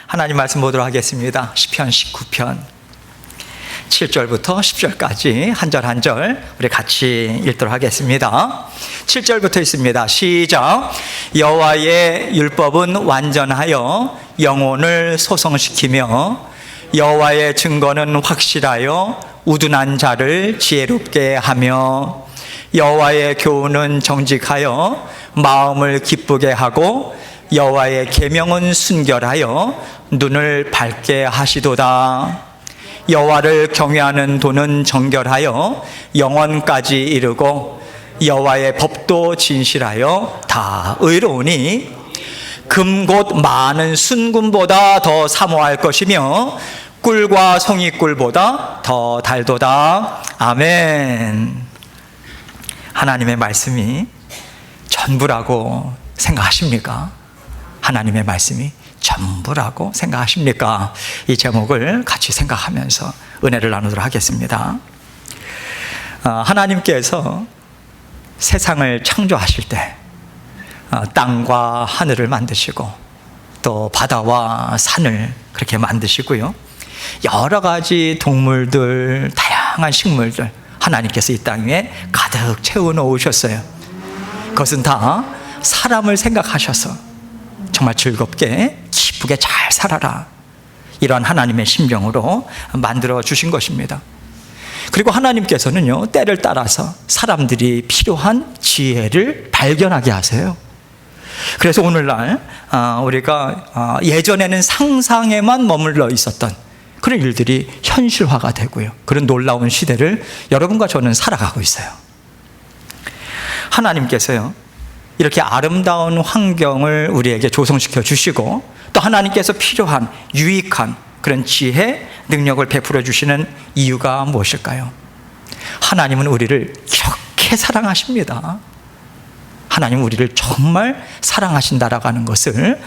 하나님 말씀 보도록 하겠습니다. 시편 19편 7절부터 10절까지 한 절 한 절 우리 같이 읽도록 하겠습니다. 7절부터 있습니다. 시작. 여호와의 율법은 완전하여 영혼을 소성시키며 여호와의 증거는 확실하여 우둔한 자를 지혜롭게 하며 여호와의 교훈은 정직하여 마음을 기쁘게 하고 여호와의 계명은 순결하여 눈을 밝게 하시도다. 여호와를 경외하는 도는 정결하여 영원까지 이르고 여호와의 법도 진실하여 다 의로우니 금 곧 많은 순금보다 더 사모할 것이며 꿀과 송이꿀보다 더 달도다. 아멘. 하나님의 말씀이 전부라고 생각하십니까? 하나님의 말씀이 전부라고 생각하십니까? 이 제목을 같이 생각하면서 은혜를 나누도록 하겠습니다. 하나님께서 세상을 창조하실 때 땅과 하늘을 만드시고 또 바다와 산을 그렇게 만드시고요, 여러 가지 동물들, 다양한 식물들 하나님께서 이 땅 위에 가득 채워놓으셨어요. 그것은 다 사람을 생각하셔서 정말 즐겁게 기쁘게 잘 살아라, 이러한 하나님의 심정으로 만들어 주신 것입니다. 그리고 하나님께서는요, 때를 따라서 사람들이 필요한 지혜를 발견하게 하세요. 그래서 오늘날 우리가 예전에는 상상에만 머물러 있었던 그런 일들이 현실화가 되고요, 그런 놀라운 시대를 여러분과 저는 살아가고 있어요. 하나님께서요, 이렇게 아름다운 환경을 우리에게 조성시켜 주시고 또 하나님께서 필요한 유익한 그런 지혜, 능력을 베풀어 주시는 이유가 무엇일까요? 하나님은 우리를 이렇게 사랑하십니다. 하나님은 우리를 정말 사랑하신다라고 하는 것을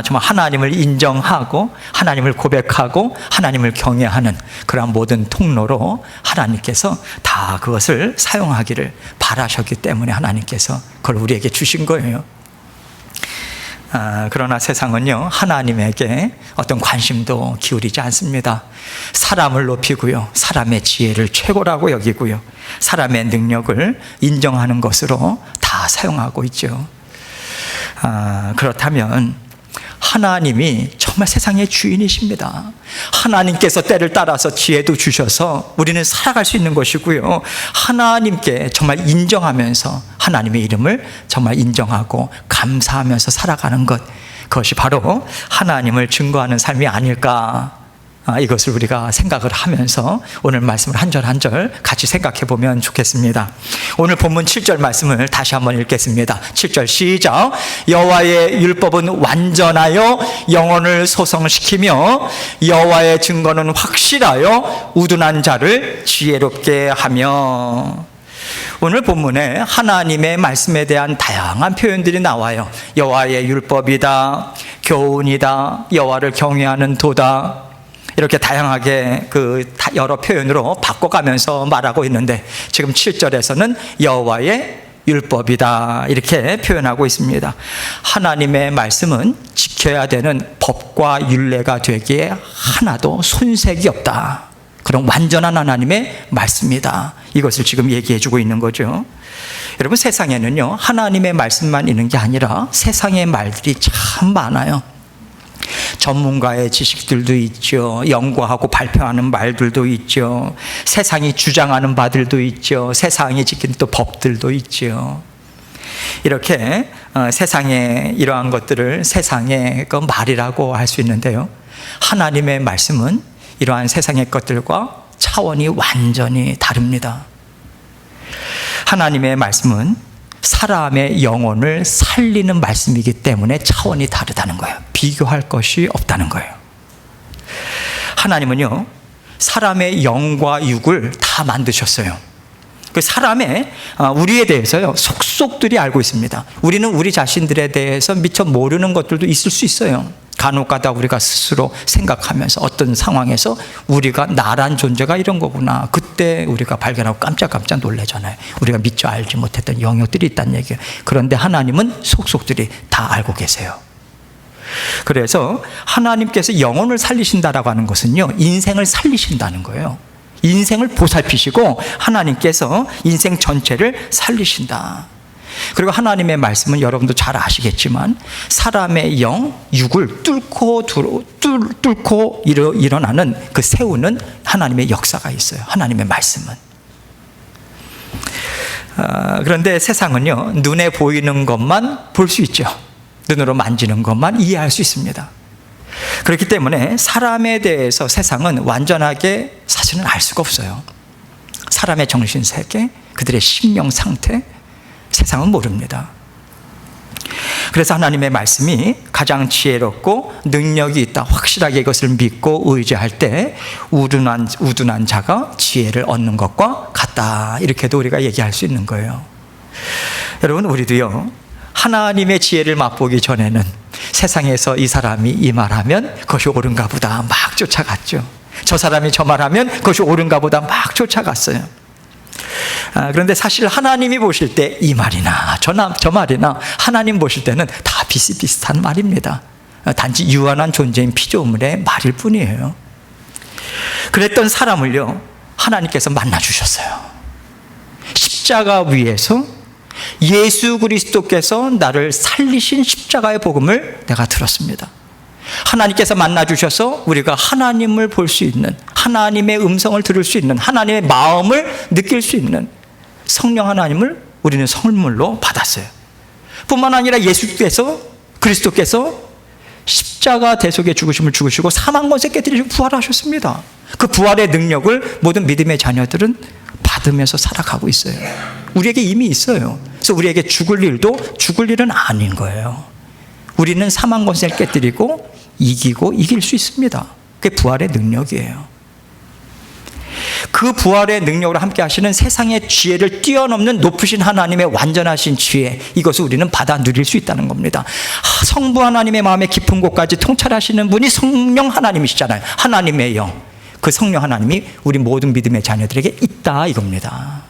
정말 하나님을 인정하고 하나님을 고백하고 하나님을 경외하는 그러한 모든 통로로 하나님께서 다 그것을 사용하기를 바라셨기 때문에 하나님께서 그걸 우리에게 주신 거예요. 그러나 세상은요, 하나님에게 어떤 관심도 기울이지 않습니다. 사람을 높이고요, 사람의 지혜를 최고라고 여기고요, 사람의 능력을 인정하는 것으로 다 사용하고 있죠. 그렇다면 하나님이 정말 세상의 주인이십니다. 하나님께서 때를 따라서 지혜도 주셔서 우리는 살아갈 수 있는 것이고요, 하나님께 정말 인정하면서 하나님의 이름을 정말 인정하고 감사하면서 살아가는 것, 그것이 바로 하나님을 증거하는 삶이 아닐까, 이것을 우리가 생각을 하면서 오늘 말씀을 한 절 한 절 같이 생각해 보면 좋겠습니다. 오늘 본문 7절 말씀을 다시 한번 읽겠습니다. 7절 시작. 여호와의 율법은 완전하여 영혼을 소성시키며 여호와의 증거는 확실하여 우둔한 자를 지혜롭게 하며. 오늘 본문에 하나님의 말씀에 대한 다양한 표현들이 나와요. 여호와의 율법이다, 교훈이다, 여호와를 경외하는 도다, 이렇게 다양하게 여러 표현으로 바꿔가면서 말하고 있는데 지금 7절에서는 여호와의 율법이다 이렇게 표현하고 있습니다. 하나님의 말씀은 지켜야 되는 법과 율례가 되기에 하나도 손색이 없다, 그런 완전한 하나님의 말씀이다, 이것을 지금 얘기해 주고 있는 거죠. 여러분, 세상에는요, 하나님의 말씀만 있는 게 아니라 세상의 말들이 참 많아요. 전문가의 지식들도 있죠, 연구하고 발표하는 말들도 있죠, 세상이 주장하는 바들도 있죠, 세상이 지킨 또 법들도 있죠. 이렇게 세상에 이러한 것들을 세상의 그 말이라고 할 수 있는데요, 하나님의 말씀은 이러한 세상의 것들과 차원이 완전히 다릅니다. 하나님의 말씀은 사람의 영혼을 살리는 말씀이기 때문에 차원이 다르다는 거예요. 비교할 것이 없다는 거예요. 하나님은요, 사람의 영과 육을 다 만드셨어요. 그 사람의 우리에 대해서요, 속속들이 알고 있습니다. 우리는 우리 자신들에 대해서 미처 모르는 것들도 있을 수 있어요. 간혹가다 우리가 스스로 생각하면서 어떤 상황에서 우리가 나란 존재가 이런 거구나, 그때 우리가 발견하고 깜짝깜짝 놀라잖아요. 우리가 미처 알지 못했던 영역들이 있다는 얘기예요. 그런데 하나님은 속속들이 다 알고 계세요. 그래서 하나님께서 영혼을 살리신다라고 하는 것은요, 인생을 살리신다는 거예요. 인생을 보살피시고 하나님께서 인생 전체를 살리신다. 그리고 하나님의 말씀은 여러분도 잘 아시겠지만 사람의 영, 육을 뚫고 일어나는 그 세우는 하나님의 역사가 있어요. 하나님의 말씀은. 그런데 세상은요, 눈에 보이는 것만 볼 수 있죠. 눈으로 만지는 것만 이해할 수 있습니다. 그렇기 때문에 사람에 대해서 세상은 완전하게 사실은 알 수가 없어요. 사람의 정신세계, 그들의 심령 상태, 세상은 모릅니다. 그래서 하나님의 말씀이 가장 지혜롭고 능력이 있다, 확실하게 이것을 믿고 의지할 때 우둔한 자가 지혜를 얻는 것과 같다, 이렇게도 우리가 얘기할 수 있는 거예요. 여러분, 우리도요, 하나님의 지혜를 맛보기 전에는 세상에서 이 사람이 이 말하면 그것이 옳은가 보다 막 쫓아갔죠. 저 사람이 저 말하면 그것이 옳은가 보다 막 쫓아갔어요. 그런데 사실 하나님이 보실 때 이 말이나 저 말이나 하나님 보실 때는 다 비슷비슷한 말입니다. 단지 유한한 존재인 피조물의 말일 뿐이에요. 그랬던 사람을요, 하나님께서 만나주셨어요. 십자가 위에서 예수 그리스도께서 나를 살리신 십자가의 복음을 내가 들었습니다. 하나님께서 만나주셔서 우리가 하나님을 볼 수 있는, 하나님의 음성을 들을 수 있는, 하나님의 마음을 느낄 수 있는 성령 하나님을 우리는 선물로 받았어요. 뿐만 아니라 예수께서, 그리스도께서 십자가 대속의 죽으심을 죽으시고 사망 권세 깨뜨리시고 부활하셨습니다. 그 부활의 능력을 모든 믿음의 자녀들은 받으면서 살아가고 있어요. 우리에게 이미 있어요. 그래서 우리에게 죽을 일은 아닌 거예요. 우리는 사망 권세를 깨뜨리고 이기고 이길 수 있습니다. 그게 부활의 능력이에요. 그 부활의 능력으로 함께 하시는 세상의 지혜를 뛰어넘는 높으신 하나님의 완전하신 지혜, 이것을 우리는 받아 누릴 수 있다는 겁니다. 성부 하나님의 마음의 깊은 곳까지 통찰하시는 분이 성령 하나님이시잖아요. 하나님의 영, 그 성령 하나님이 우리 모든 믿음의 자녀들에게 있다, 이겁니다.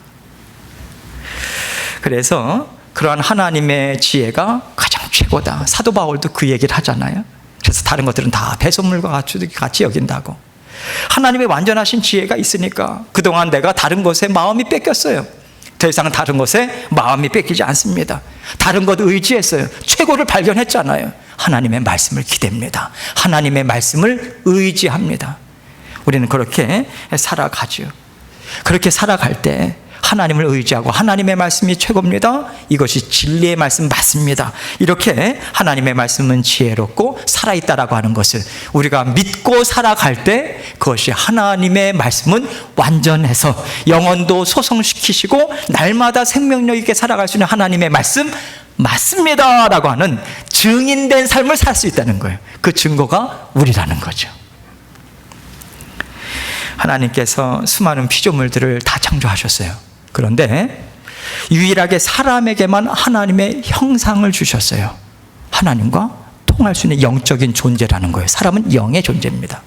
그래서 그러한 하나님의 지혜가 가장 최고다. 사도 바울도 그 얘기를 하잖아요. 그래서 다른 것들은 다 배설물과 같이 여긴다고. 하나님의 완전하신 지혜가 있으니까 그동안 내가 다른 것에 마음이 뺏겼어요. 더 이상 다른 것에 마음이 뺏기지 않습니다. 다른 것 의지했어요. 최고를 발견했잖아요. 하나님의 말씀을 기댑니다. 하나님의 말씀을 의지합니다. 우리는 그렇게 살아가죠. 그렇게 살아갈 때 하나님을 의지하고 하나님의 말씀이 최고입니다. 이것이 진리의 말씀 맞습니다. 이렇게 하나님의 말씀은 지혜롭고 살아있다라고 하는 것을 우리가 믿고 살아갈 때 그것이 하나님의 말씀은 완전해서 영혼도 소성시키시고 날마다 생명력 있게 살아갈 수 있는 하나님의 말씀 맞습니다 라고 하는 증인된 삶을 살 수 있다는 거예요. 그 증거가 우리라는 거죠. 하나님께서 수많은 피조물들을 다 창조하셨어요. 그런데 유일하게 사람에게만 하나님의 형상을 주셨어요. 하나님과 통할 수 있는 영적인 존재라는 거예요. 사람은 영의 존재입니다.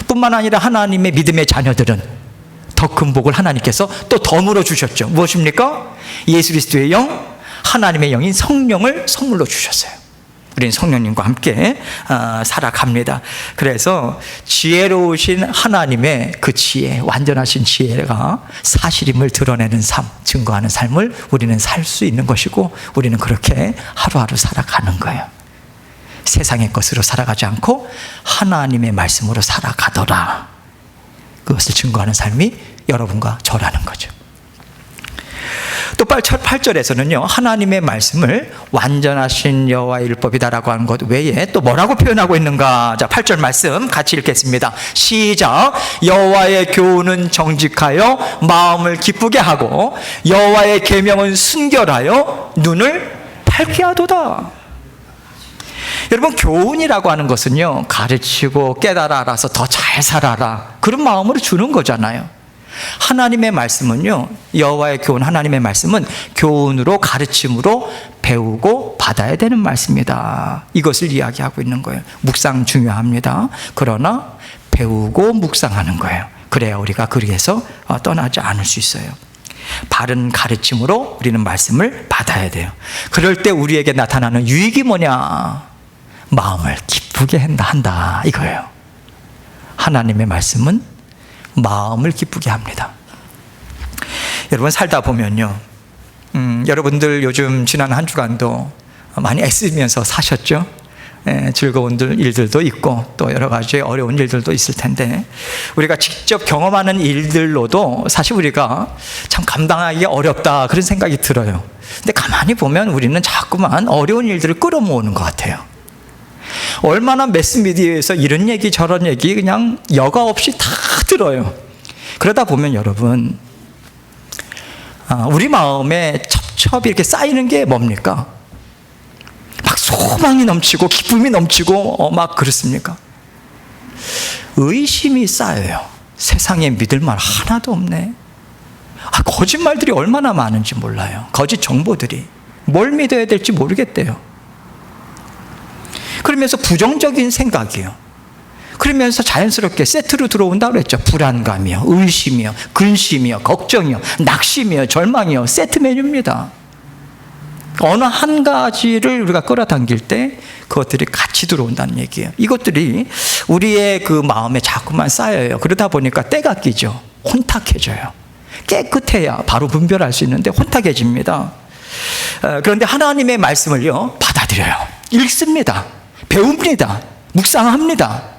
뿐만 아니라 하나님의 믿음의 자녀들은 더 큰 복을 하나님께서 또 덤으로 주셨죠. 무엇입니까? 예수 그리스도의 영, 하나님의 영인 성령을 선물로 주셨어요. 우리는 성령님과 함께 살아갑니다. 그래서 지혜로우신 하나님의 그 지혜, 완전하신 지혜가 사실임을 드러내는 삶, 증거하는 삶을 우리는 살 수 있는 것이고 우리는 그렇게 하루하루 살아가는 거예요. 세상의 것으로 살아가지 않고 하나님의 말씀으로 살아가더라. 그것을 증거하는 삶이 여러분과 저라는 거죠. 또 8절에서는요 하나님의 말씀을 완전하신 여호와의 율법이다라고 하는 것 외에 또 뭐라고 표현하고 있는가. 자, 8절 말씀 같이 읽겠습니다. 시작. 여호와의 교훈은 정직하여 마음을 기쁘게 하고 여호와의 계명은 순결하여 눈을 밝게 하도다. 여러분, 교훈이라고 하는 것은요 가르치고 깨달아 알아서 더 잘 살아라 그런 마음으로 주는 거잖아요. 하나님의 말씀은요, 여호와의 교훈, 하나님의 말씀은 교훈으로, 가르침으로 배우고 받아야 되는 말씀이다. 이것을 이야기하고 있는 거예요. 묵상 중요합니다. 그러나 배우고 묵상하는 거예요. 그래야 우리가 거기에서 떠나지 않을 수 있어요. 바른 가르침으로 우리는 말씀을 받아야 돼요. 그럴 때 우리에게 나타나는 유익이 뭐냐? 마음을 기쁘게 한다 이거예요. 하나님의 말씀은 마음을 기쁘게 합니다. 여러분 살다 보면요, 여러분들 요즘 지난 한 주간도 많이 애쓰면서 사셨죠? 즐거운 일들도 있고 또 여러 가지 어려운 일들도 있을 텐데, 우리가 직접 경험하는 일들로도 사실 우리가 참 감당하기 어렵다 그런 생각이 들어요. 근데 가만히 보면 우리는 자꾸만 어려운 일들을 끌어모으는 것 같아요. 얼마나 매스미디어에서 이런 얘기 저런 얘기 그냥 여과 없이 다 들어요. 그러다 보면 여러분, 우리 마음에 첩첩이 이렇게 쌓이는 게 뭡니까? 막 소망이 넘치고 기쁨이 넘치고 막 그렇습니까? 의심이 쌓여요. 세상에 믿을 말 하나도 없네. 거짓말들이 얼마나 많은지 몰라요. 거짓 정보들이. 뭘 믿어야 될지 모르겠대요. 그러면서 부정적인 생각이요. 그러면서 자연스럽게 세트로 들어온다고 그랬죠. 불안감이요, 의심이요, 근심이요, 걱정이요, 낙심이요, 절망이요. 세트 메뉴입니다. 어느 한 가지를 우리가 끌어당길 때 그것들이 같이 들어온다는 얘기예요. 이것들이 우리의 그 마음에 자꾸만 쌓여요. 그러다 보니까 때가 끼죠. 혼탁해져요. 깨끗해야 바로 분별할 수 있는데 혼탁해집니다. 그런데 하나님의 말씀을요, 받아들여요. 읽습니다. 배웁니다. 묵상합니다.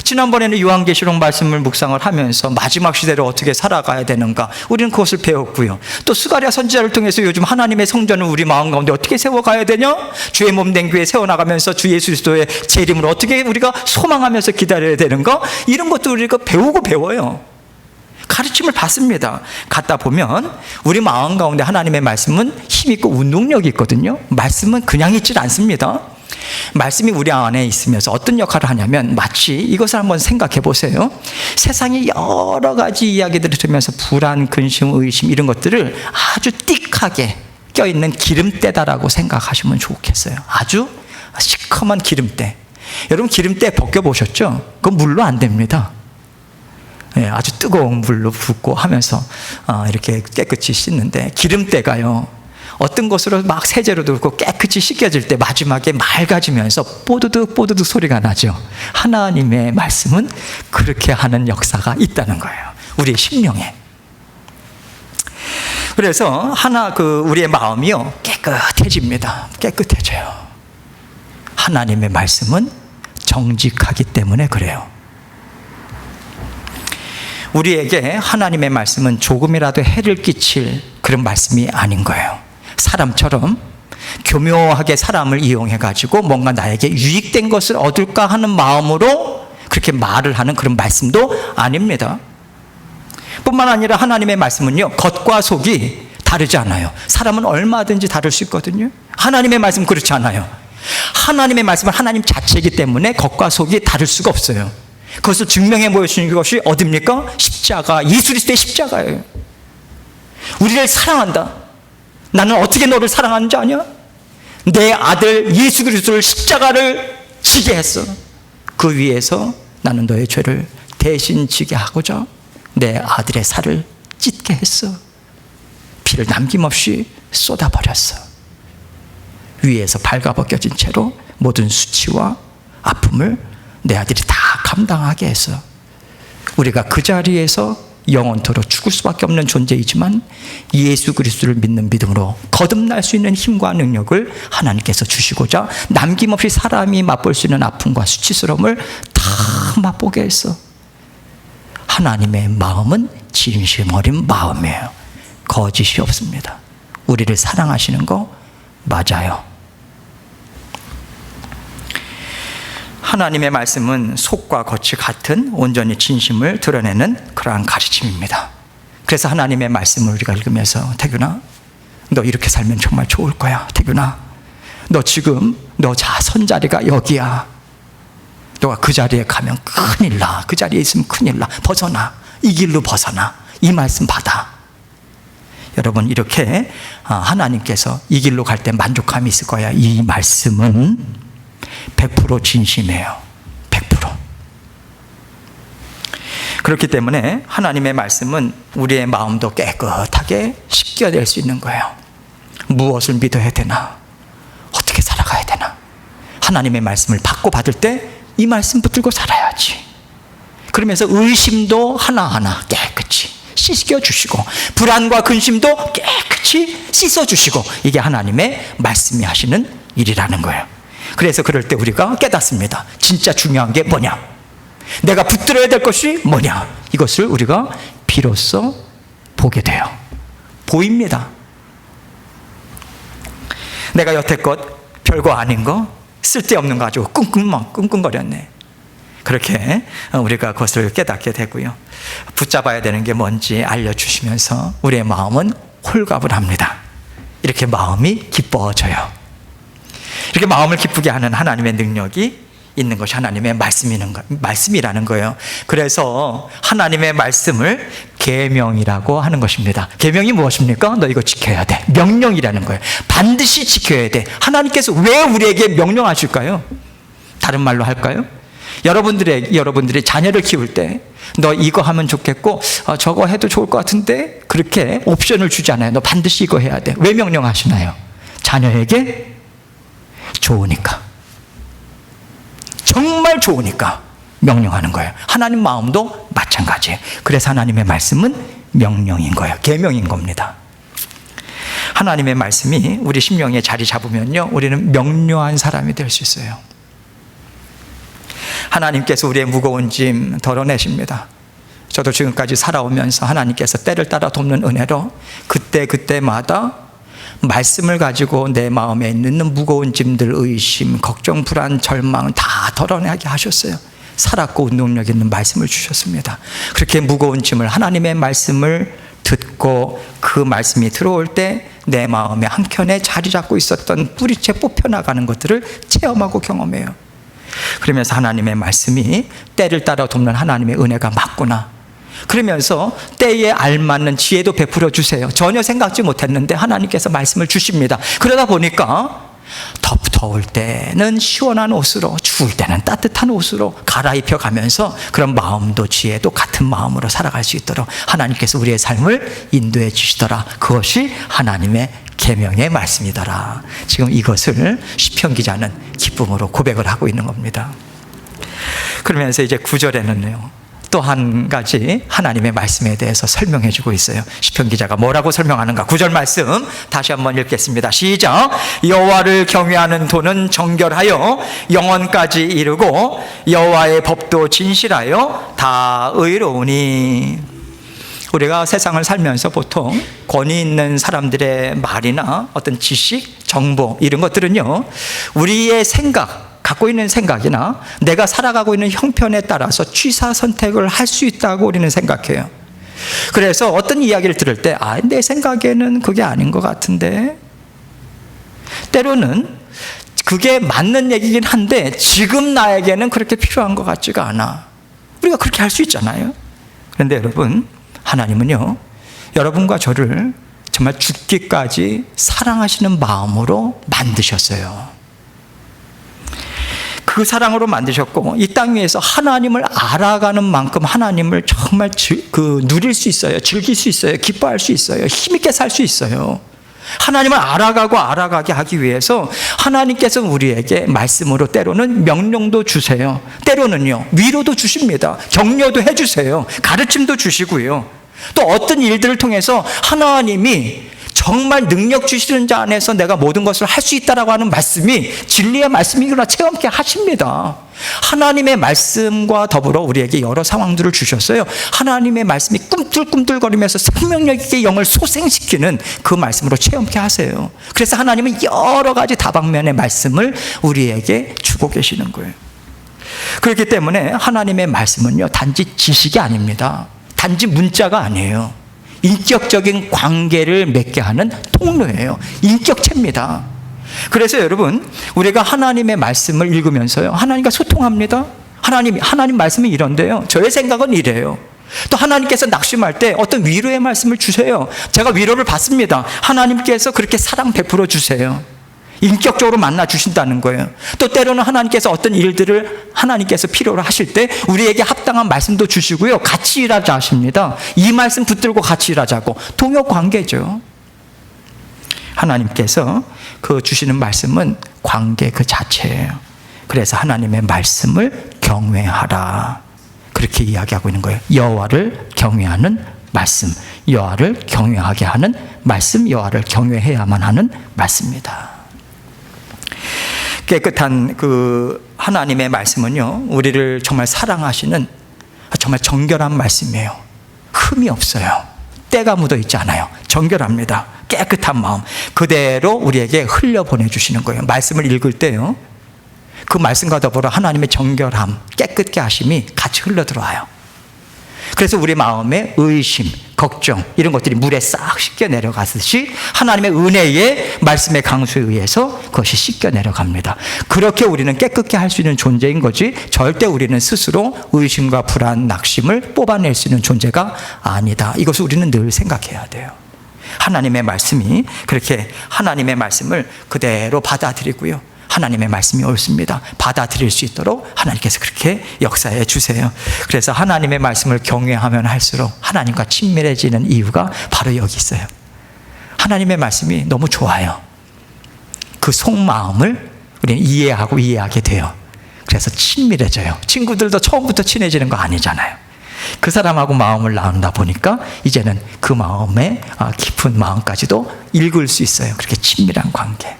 지난번에는 요한계시록 말씀을 묵상을 하면서 마지막 시대를 어떻게 살아가야 되는가, 우리는 그것을 배웠고요. 또 스가랴 선지자를 통해서 요즘 하나님의 성전을 우리 마음 가운데 어떻게 세워가야 되냐, 주의 몸된 교회 세워나가면서 주 예수 그리스도의 재림을 어떻게 우리가 소망하면서 기다려야 되는가, 이런 것도 우리가 배우고 배워요. 가르침을 받습니다. 갖다 보면 우리 마음 가운데 하나님의 말씀은 힘있고 운동력이 있거든요. 말씀은 그냥 있질 않습니다. 말씀이 우리 안에 있으면서 어떤 역할을 하냐면, 마치 이것을 한번 생각해 보세요. 세상에 여러 가지 이야기들을 들으면서 불안, 근심, 의심 이런 것들을 아주 띡하게 껴있는 기름때다라고 생각하시면 좋겠어요. 아주 시커먼 기름때. 여러분 기름때 벗겨보셨죠? 그건 물로 안 됩니다. 아주 뜨거운 물로 붓고 하면서 이렇게 깨끗이 씻는데, 기름때가요, 어떤 것으로 막 세제로 들고 깨끗이 씻겨질 때 마지막에 맑아지면서 뽀드득 뽀드득 소리가 나죠. 하나님의 말씀은 그렇게 하는 역사가 있다는 거예요. 우리의 심령에. 그래서 우리의 마음이요, 깨끗해집니다. 깨끗해져요. 하나님의 말씀은 정직하기 때문에 그래요. 우리에게 하나님의 말씀은 조금이라도 해를 끼칠 그런 말씀이 아닌 거예요. 사람처럼 교묘하게 사람을 이용해가지고 뭔가 나에게 유익된 것을 얻을까 하는 마음으로 그렇게 말을 하는 그런 말씀도 아닙니다. 뿐만 아니라 하나님의 말씀은요, 겉과 속이 다르지 않아요. 사람은 얼마든지 다를 수 있거든요. 하나님의 말씀은 그렇지 않아요. 하나님의 말씀은 하나님 자체이기 때문에 겉과 속이 다를 수가 없어요. 그것을 증명해 보여주는 것이 어딥니까? 십자가, 예수 그리스도의 십자가예요. 우리를 사랑한다. 나는 어떻게 너를 사랑하는지 아냐? 내 아들 예수 그리스도를 십자가를 지게 했어. 그 위에서 나는 너의 죄를 대신 지게 하고자 내 아들의 살을 찢게 했어. 피를 남김없이 쏟아버렸어. 위에서 발가벗겨진 채로 모든 수치와 아픔을 내 아들이 다 감당하게 했어. 우리가 그 자리에서 영원토록 죽을 수밖에 없는 존재이지만 예수 그리스도를 믿는 믿음으로 거듭날 수 있는 힘과 능력을 하나님께서 주시고자 남김없이 사람이 맛볼 수 있는 아픔과 수치스러움을 다 맛보게 했어. 하나님의 마음은 진심 어린 마음이에요. 거짓이 없습니다. 우리를 사랑하시는 거 맞아요. 하나님의 말씀은 속과 겉이 같은 온전히 진심을 드러내는 그러한 가르침입니다. 그래서 하나님의 말씀을 우리가 읽으면서, 태균아, 너 이렇게 살면 정말 좋을 거야. 태균아, 너 지금 너 선자리가 여기야. 너가 그 자리에 가면 큰일 나. 그 자리에 있으면 큰일 나. 벗어나. 이 길로 벗어나. 이 말씀 받아. 여러분, 이렇게 하나님께서 이 길로 갈 때 만족함이 있을 거야. 이 말씀은 100% 진심이에요. 100%. 그렇기 때문에 하나님의 말씀은 우리의 마음도 깨끗하게 씻겨낼 수 있는 거예요. 무엇을 믿어야 되나? 어떻게 살아가야 되나? 하나님의 말씀을 받고 받을 때 이 말씀 붙들고 살아야지. 그러면서 의심도 하나하나 깨끗이 씻겨주시고 불안과 근심도 깨끗이 씻어주시고, 이게 하나님의 말씀이 하시는 일이라는 거예요. 그래서 그럴 때 우리가 깨닫습니다. 진짜 중요한 게 뭐냐, 내가 붙들어야 될 것이 뭐냐, 이것을 우리가 비로소 보게 돼요. 보입니다. 내가 여태껏 별거 아닌 거, 쓸데없는 거 가지고 끙끙거렸네. 그렇게 우리가 그것을 깨닫게 되고요. 붙잡아야 되는 게 뭔지 알려주시면서 우리의 마음은 홀갑을 합니다. 이렇게 마음이 기뻐져요. 이렇게 마음을 기쁘게 하는 하나님의 능력이 있는 것이 하나님의 말씀이라는 거예요. 그래서 하나님의 말씀을 계명이라고 하는 것입니다. 계명이 무엇입니까? 너 이거 지켜야 돼. 명령이라는 거예요. 반드시 지켜야 돼. 하나님께서 왜 우리에게 명령하실까요? 다른 말로 할까요? 여러분들이 자녀를 키울 때 너 이거 하면 좋겠고 저거 해도 좋을 것 같은데, 그렇게 옵션을 주잖아요. 너 반드시 이거 해야 돼. 왜 명령하시나요? 자녀에게 좋으니까, 정말 좋으니까 명령하는 거예요. 하나님 마음도 마찬가지예요. 그래서 하나님의 말씀은 명령인 거예요. 계명인 겁니다. 하나님의 말씀이 우리 심령에 자리 잡으면요, 우리는 명료한 사람이 될 수 있어요. 하나님께서 우리의 무거운 짐 덜어내십니다. 저도 지금까지 살아오면서 하나님께서 때를 따라 돕는 은혜로 그때마다 말씀을 가지고 내 마음에 있는 무거운 짐들, 의심, 걱정, 불안, 절망 다 덜어내게 하셨어요. 살았고 능력 있는 말씀을 주셨습니다. 그렇게 무거운 짐을, 하나님의 말씀을 듣고 그 말씀이 들어올 때 내 마음의 한켠에 자리 잡고 있었던 뿌리채 뽑혀나가는 것들을 체험하고 경험해요. 그러면서 하나님의 말씀이 때를 따라 돕는 하나님의 은혜가 맞구나, 그러면서 때에 알맞는 지혜도 베풀어 주세요. 전혀 생각지 못했는데 하나님께서 말씀을 주십니다. 그러다 보니까 더울 때는 시원한 옷으로, 추울 때는 따뜻한 옷으로 갈아입혀 가면서 그런 마음도 지혜도 같은 마음으로 살아갈 수 있도록 하나님께서 우리의 삶을 인도해 주시더라. 그것이 하나님의 계명의 말씀이더라. 지금 이것을 시편 기자는 기쁨으로 고백을 하고 있는 겁니다. 그러면서 이제 9절에는요, 또 한 가지 하나님의 말씀에 대해서 설명해 주고 있어요. 시편 기자가 뭐라고 설명하는가? 9절 말씀 다시 한번 읽겠습니다. 시작. 여호와를 경외하는 도는 정결하여 영원까지 이르고 여호와의 법도 진실하여 다 의로우니. 우리가 세상을 살면서 보통 권위 있는 사람들의 말이나 어떤 지식, 정보, 이런 것들은요, 우리의 갖고 있는 생각이나 내가 살아가고 있는 형편에 따라서 취사 선택을 할 수 있다고 우리는 생각해요. 그래서 어떤 이야기를 들을 때 내 생각에는 그게 아닌 것 같은데, 때로는 그게 맞는 얘기긴 한데 지금 나에게는 그렇게 필요한 것 같지가 않아. 우리가 그렇게 할 수 있잖아요. 그런데 여러분, 하나님은요, 여러분과 저를 정말 죽기까지 사랑하시는 마음으로 만드셨어요. 그 사랑으로 만드셨고, 이 땅 위에서 하나님을 알아가는 만큼 하나님을 정말 누릴 수 있어요. 즐길 수 있어요. 기뻐할 수 있어요. 힘있게 살 수 있어요. 하나님을 알아가게 하기 위해서 하나님께서 우리에게 말씀으로 때로는 명령도 주세요. 때로는요, 위로도 주십니다. 격려도 해주세요. 가르침도 주시고요. 또 어떤 일들을 통해서 하나님이 정말 능력 주시는 자 안에서 내가 모든 것을 할 수 있다라고 하는 말씀이 진리의 말씀이구나 체험케 하십니다. 하나님의 말씀과 더불어 우리에게 여러 상황들을 주셨어요. 하나님의 말씀이 꿈틀꿈틀거리면서 생명력 있게 영을 소생시키는 그 말씀으로 체험케 하세요. 그래서 하나님은 여러 가지 다방면의 말씀을 우리에게 주고 계시는 거예요. 그렇기 때문에 하나님의 말씀은요, 단지 지식이 아닙니다. 단지 문자가 아니에요. 인격적인 관계를 맺게 하는 통로예요. 인격체입니다. 그래서 여러분, 우리가 하나님의 말씀을 읽으면서요, 하나님과 소통합니다. 하나님 말씀이 이런데요, 저의 생각은 이래요. 또 하나님께서 낙심할 때 어떤 위로의 말씀을 주세요. 제가 위로를 받습니다. 하나님께서 그렇게 사랑 베풀어 주세요. 인격적으로 만나 주신다는 거예요. 또 때로는 하나님께서 어떤 일들을 하나님께서 필요로 하실 때 우리에게 합당한 말씀도 주시고요, 같이 일하자 하십니다. 이 말씀 붙들고 같이 일하자고. 동역 관계죠. 하나님께서 그 주시는 말씀은 관계 그 자체예요. 그래서 하나님의 말씀을 경외하라. 그렇게 이야기하고 있는 거예요. 여호와를 경외하는 말씀, 여호와를 경외하게 하는 말씀, 여호와를 경외해야만 하는 말씀입니다. 깨끗한 그 하나님의 말씀은요, 우리를 정말 사랑하시는 정말 정결한 말씀이에요. 흠이 없어요. 때가 묻어 있지 않아요. 정결합니다. 깨끗한 마음 그대로 우리에게 흘려보내주시는 거예요. 말씀을 읽을 때요, 그 말씀과 더불어 하나님의 정결함, 깨끗게 하심이 같이 흘러들어와요. 그래서 우리 마음에 의심, 걱정 이런 것들이 물에 싹 씻겨 내려가듯이 하나님의 은혜의 말씀의 강수에 의해서 그것이 씻겨 내려갑니다. 그렇게 우리는 깨끗게 할 수 있는 존재인 거지, 절대 우리는 스스로 의심과 불안, 낙심을 뽑아낼 수 있는 존재가 아니다. 이것을 우리는 늘 생각해야 돼요. 하나님의 말씀이 그렇게 하나님의 말씀을 그대로 받아들이고요, 하나님의 말씀이 옳습니다, 받아들일 수 있도록 하나님께서 그렇게 역사해 주세요. 그래서 하나님의 말씀을 경외하면 할수록 하나님과 친밀해지는 이유가 바로 여기 있어요. 하나님의 말씀이 너무 좋아요. 그 속마음을 우리는 이해하고 이해하게 돼요. 그래서 친밀해져요. 친구들도 처음부터 친해지는 거 아니잖아요. 그 사람하고 마음을 나누다 보니까 이제는 그 마음의 깊은 마음까지도 읽을 수 있어요. 그렇게 친밀한 관계.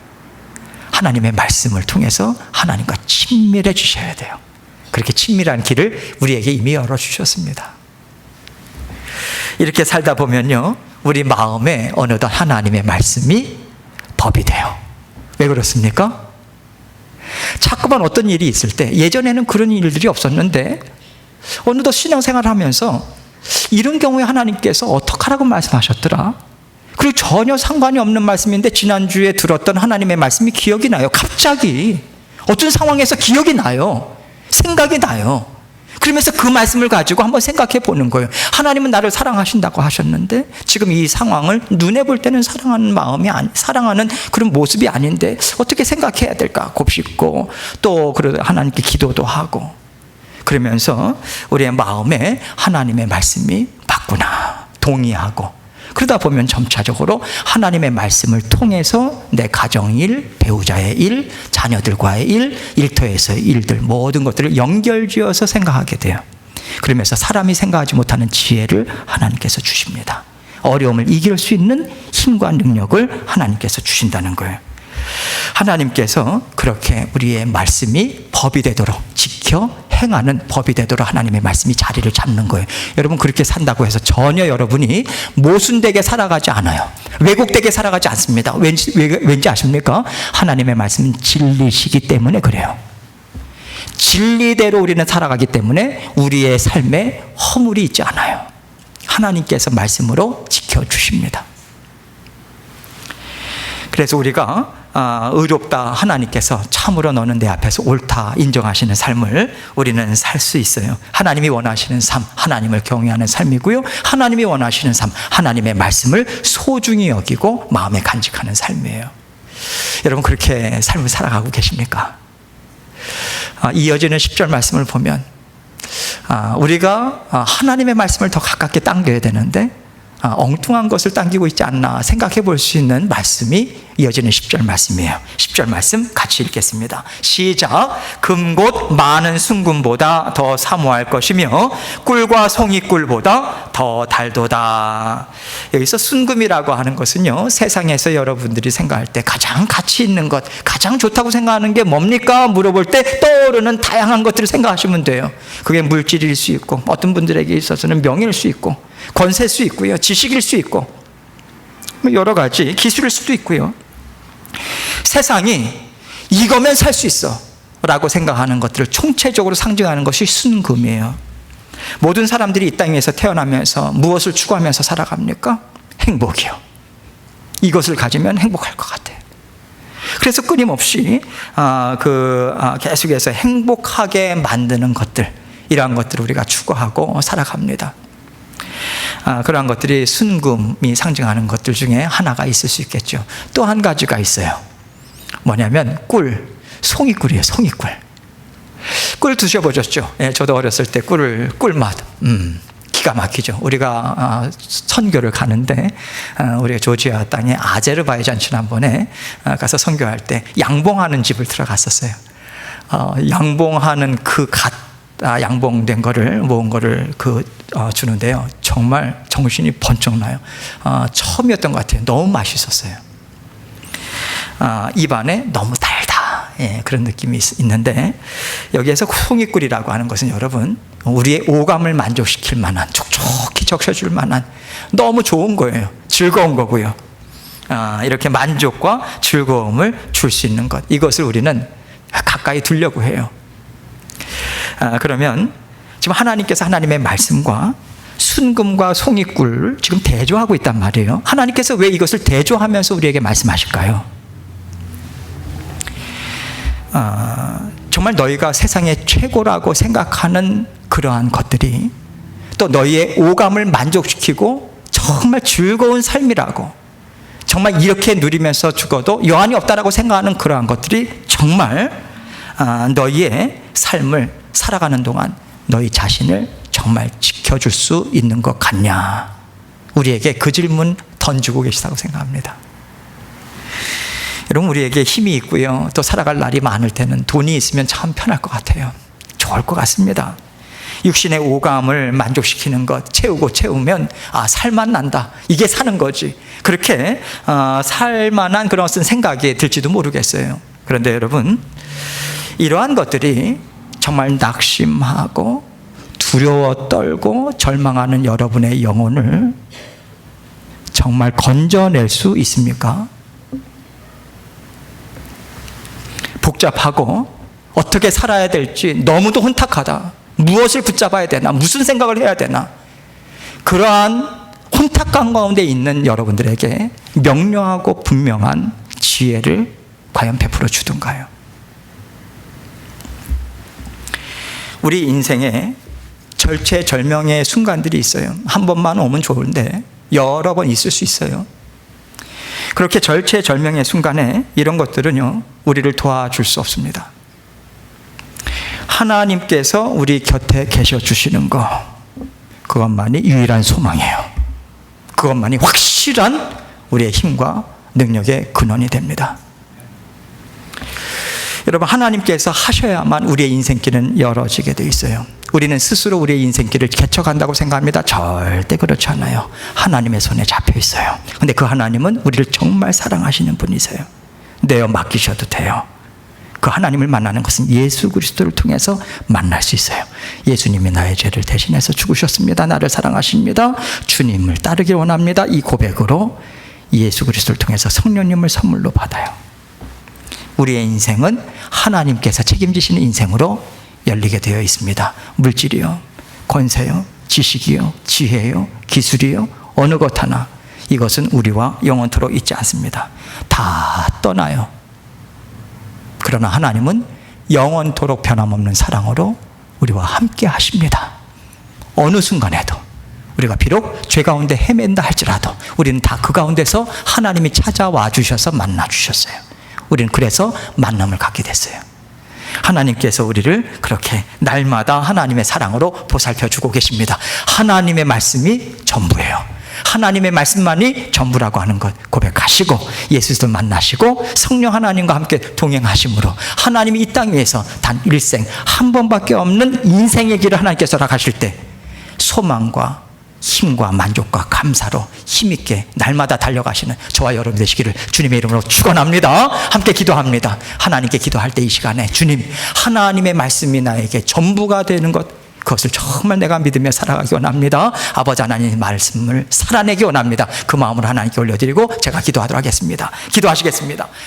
하나님의 말씀을 통해서 하나님과 친밀해 주셔야 돼요. 그렇게 친밀한 길을 우리에게 이미 열어주셨습니다. 이렇게 살다 보면요, 우리 마음에 어느덧 하나님의 말씀이 법이 돼요. 왜 그렇습니까? 자꾸만 어떤 일이 있을 때, 예전에는 그런 일들이 없었는데 어느덧 신앙생활을 하면서 이런 경우에 하나님께서 어떡하라고 말씀하셨더라? 그리고 전혀 상관이 없는 말씀인데 지난주에 들었던 하나님의 말씀이 기억이 나요. 갑자기 어떤 상황에서 기억이 나요. 생각이 나요. 그러면서 그 말씀을 가지고 한번 생각해 보는 거예요. 하나님은 나를 사랑하신다고 하셨는데 지금 이 상황을 눈에 볼 때는 사랑하는 마음이 사랑하는 그런 모습이 아닌데 어떻게 생각해야 될까 곱씹고, 또 하나님께 기도도 하고, 그러면서 우리의 마음에 하나님의 말씀이 맞구나 동의하고, 그러다 보면 점차적으로 하나님의 말씀을 통해서 내 가정일, 배우자의 일, 자녀들과의 일, 일터에서의 일들 모든 것들을 연결지어서 생각하게 돼요. 그러면서 사람이 생각하지 못하는 지혜를 하나님께서 주십니다. 어려움을 이길 수 있는 힘과 능력을 하나님께서 주신다는 거예요. 하나님께서 그렇게 우리의 말씀이 법이 되도록 지켜 행하는 법이 되도록 하나님의 말씀이 자리를 잡는 거예요. 여러분, 그렇게 산다고 해서 전혀 여러분이 모순되게 살아가지 않아요. 왜곡되게 살아가지 않습니다. 왠지 아십니까? 하나님의 말씀은 진리시기 때문에 그래요. 진리대로 우리는 살아가기 때문에 우리의 삶에 허물이 있지 않아요. 하나님께서 말씀으로 지켜주십니다. 그래서 우리가 의롭다, 하나님께서 참으로 너는 내 앞에서 옳다 인정하시는 삶을 우리는 살 수 있어요. 하나님이 원하시는 삶, 하나님을 경외하는 삶이고요, 하나님이 원하시는 삶, 하나님의 말씀을 소중히 여기고 마음에 간직하는 삶이에요. 여러분, 그렇게 삶을 살아가고 계십니까? 이어지는 10절 말씀을 보면 우리가 하나님의 말씀을 더 가깝게 당겨야 되는데 엉뚱한 것을 당기고 있지 않나 생각해 볼 수 있는 말씀이 이어지는 10절 말씀이에요. 10절 말씀 같이 읽겠습니다. 시작. 금곧 많은 순금보다 더 사모할 것이며 꿀과 송이꿀보다 더 달도다. 여기서 순금이라고 하는 것은요, 세상에서 여러분들이 생각할 때 가장 가치 있는 것, 가장 좋다고 생각하는 게 뭡니까? 물어볼 때 떠오르는 다양한 것들을 생각하시면 돼요. 그게 물질일 수 있고, 어떤 분들에게 있어서는 명예일 수 있고, 권세일 수 있고요, 지식일 수 있고, 여러 가지 기술일 수도 있고요. 세상이 이거면 살 수 있어 라고 생각하는 것들을 총체적으로 상징하는 것이 순금이에요. 모든 사람들이 이 땅에서 태어나면서 무엇을 추구하면서 살아갑니까? 행복이요. 이것을 가지면 행복할 것 같아요. 그래서 끊임없이 계속해서 행복하게 만드는 것들, 이러한 것들을 우리가 추구하고 살아갑니다. 그러한 것들이 순금이 상징하는 것들 중에 하나가 있을 수 있겠죠. 또 한 가지가 있어요. 뭐냐면 송이꿀이에요. 송이꿀. 꿀 드셔보셨죠? 예, 저도 어렸을 때 꿀맛 기가 막히죠. 우리가 선교를 가는데 우리가 조지아 땅에 아제르바이잔 지난번에 가서 선교할 때 양봉하는 집을 들어갔었어요. 양봉하는 양봉된 거를 모은 거를 주는데요. 정말 정신이 번쩍 나요. 처음이었던 것 같아요. 너무 맛있었어요. 입안에 너무 달다. 예, 그런 느낌이 있는데, 여기에서 송이꿀이라고 하는 것은 여러분, 우리의 오감을 만족시킬 만한, 촉촉히 적셔줄 만한 너무 좋은 거예요. 즐거운 거고요. 이렇게 만족과 즐거움을 줄 수 있는 것, 이것을 우리는 가까이 두려고 해요. 그러면 지금 하나님께서 하나님의 말씀과 순금과 송이꿀을 지금 대조하고 있단 말이에요. 하나님께서 왜 이것을 대조하면서 우리에게 말씀하실까요? 정말 너희가 세상의 최고라고 생각하는 그러한 것들이 또 너희의 오감을 만족시키고 정말 즐거운 삶이라고, 정말 이렇게 누리면서 죽어도 여한이 없다라고 생각하는 그러한 것들이 정말 너희의 삶을 살아가는 동안 너희 자신을 정말 지켜줄 수 있는 것 같냐? 우리에게 그 질문 던지고 계시다고 생각합니다. 여러분, 우리에게 힘이 있고요, 또 살아갈 날이 많을 때는 돈이 있으면 참 편할 것 같아요. 좋을 것 같습니다. 육신의 오감을 만족시키는 것 채우면 살만 난다, 이게 사는 거지, 그렇게 살만한 그런 생각이 들지도 모르겠어요. 그런데 여러분, 이러한 것들이 정말 낙심하고 두려워 떨고 절망하는 여러분의 영혼을 정말 건져낼 수 있습니까? 복잡하고 어떻게 살아야 될지 너무도 혼탁하다, 무엇을 붙잡아야 되나, 무슨 생각을 해야 되나, 그러한 혼탁한 가운데 있는 여러분들에게 명료하고 분명한 지혜를 과연 베풀어 주던가요? 우리 인생에 절체절명의 순간들이 있어요. 한 번만 오면 좋은데 여러 번 있을 수 있어요. 그렇게 절체절명의 순간에 이런 것들은요, 우리를 도와줄 수 없습니다. 하나님께서 우리 곁에 계셔 주시는 것, 그것만이 유일한 소망이에요. 그것만이 확실한 우리의 힘과 능력의 근원이 됩니다. 여러분, 하나님께서 하셔야만 우리의 인생길은 열어지게 돼 있어요. 우리는 스스로 우리의 인생길을 개척한다고 생각합니다. 절대 그렇지 않아요. 하나님의 손에 잡혀 있어요. 근데 그 하나님은 우리를 정말 사랑하시는 분이세요. 내어 맡기셔도 돼요. 그 하나님을 만나는 것은 예수 그리스도를 통해서 만날 수 있어요. 예수님이 나의 죄를 대신해서 죽으셨습니다. 나를 사랑하십니다. 주님을 따르기 원합니다. 이 고백으로 예수 그리스도를 통해서 성령님을 선물로 받아요. 우리의 인생은 하나님께서 책임지시는 인생으로 열리게 되어 있습니다. 물질이요, 권세요, 지식이요, 지혜요, 기술이요, 어느 것 하나, 이것은 우리와 영원토록 있지 않습니다. 다 떠나요. 그러나 하나님은 영원토록 변함없는 사랑으로 우리와 함께 하십니다. 어느 순간에도 우리가 비록 죄 가운데 헤맨다 할지라도 우리는 다 그 가운데서 하나님이 찾아와 주셔서 만나 주셨어요. 우리는 그래서 만남을 갖게 됐어요. 하나님께서 우리를 그렇게 날마다 하나님의 사랑으로 보살펴 주고 계십니다. 하나님의 말씀이 전부예요. 하나님의 말씀만이 전부라고 하는 것 고백하시고 예수를 만나시고 성령 하나님과 함께 동행하심으로 하나님이 이 땅 위에서 단 일생 한 번밖에 없는 인생의 길을 하나님께서 나가실 때 소망과 힘과 만족과 감사로 힘있게 날마다 달려가시는 저와 여러분 되시기를 주님의 이름으로 축원합니다. 함께 기도합니다. 하나님께 기도할 때 이 시간에 주님, 하나님의 말씀이 나에게 전부가 되는 것, 그것을 정말 내가 믿으며 살아가기 원합니다. 아버지 하나님의 말씀을 살아내기 원합니다. 그 마음으로 하나님께 올려드리고 제가 기도하도록 하겠습니다. 기도하시겠습니다.